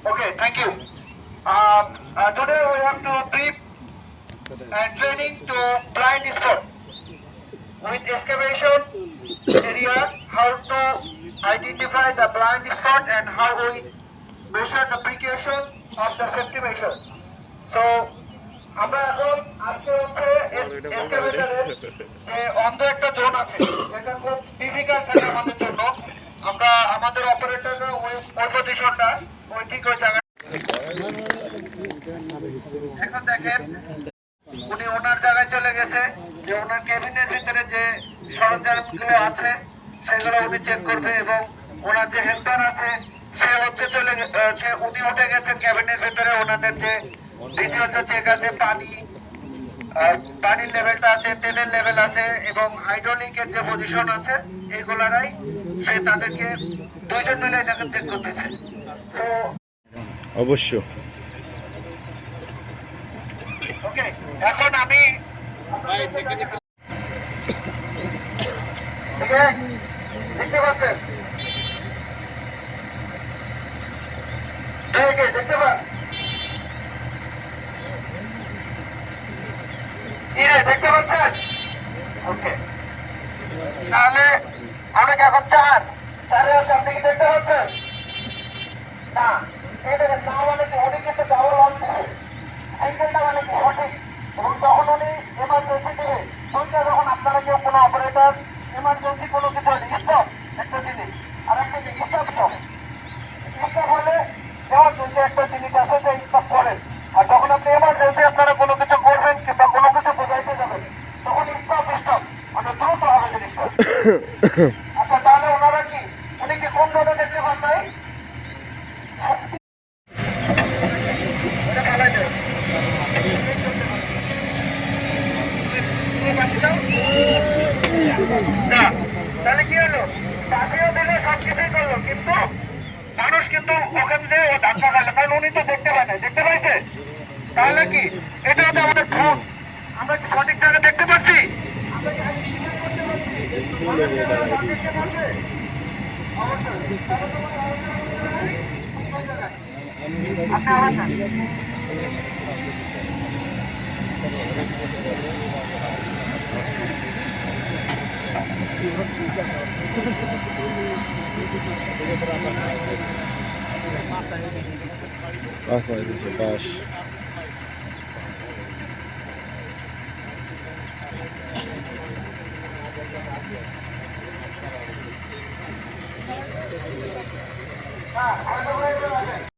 Okay, thank you. Today we have to brief and training to blind spot with excavation area, how to identify the blind spot and how we measure the precaution of the safety measure. So আমরা এখন আজকে হচ্ছে এক্সকাভেটরের যে অন্ধ একটা zone আছে যেটা খুব ডিফিকাল্ট থাকে আমাদের জন্য। আমরা আমাদের অপারেটররা ওই পজিশনটা ওই ঠিক ওই জায়গায় এখন দেখেন উনি ওনার জায়গায় চলে গেছে যে ওনার কেবিনের ভিতরে যে সরঞ্জামগুলো আছে সেগুলো উনি চেক করবে এবং ওনার যে হেল্পার আছে সে হচ্ছে উনি উঠে গেছেন ক্যাবিনের ভিতরে ওনাদের যে দ্বিতীয় চেক আছে পানির লেভেলটা আছে, তেলের লেভেল আছে এবং হাইড্রোলিকের যে পজিশন আছে এইগুলারাই সে তাদেরকে দুইজন মিলে এটাকে চেক করতেছে। তো অবশ্য ওকে, এখন আমি দেখতে পাচ্ছেন দেখতে পান দেখতে পাচ্ছেন? ওকে, তাহলে আপনাকে এখন চারে আছে, আপনি কি দেখতে পাচ্ছেন? না, এই দেখেন না মানে কি উনি কিন্তু ডাবল অন দিচ্ছে, সাইকেলটা মানে কি সঠিক এবং তখন উনি এমার্জেন্সি দেবে ওইটা যখন আপনারা কেউ কোনো অপারেটর এমার্জেন্সি কোনো কিছু স্টপ একটা জিনিস আর একটা স্টপ হলে এমার্জেন্সি একটা জিনিস আছে যে স্টপ করেন আর যখন আপনি এমার্জেন্সি আপনারা কোনো কিছু করবেন কিংবা কোনো কিছু বোঝাইতে যাবেন তখন স্টপ মানে দ্রুত হবে জিনিসটা। আচ্ছা, তাহলে ওনারা কি উনি কি কোন রোডে দেখতে পান নাই? তাহলে কি হলো, পাশেও দিলে সবকিছুই করলো কিন্তু মানুষ কিন্তু ওখান দিয়ে ধাক্কা খাইলো কারণ উনি তো দেখতে পায় না, দেখতে পাইছে। তাহলে কি এটা হচ্ছে আমাদের ভুল, আমরা কি সঠিক জায়গা দেখতে পাচ্ছি? পাশ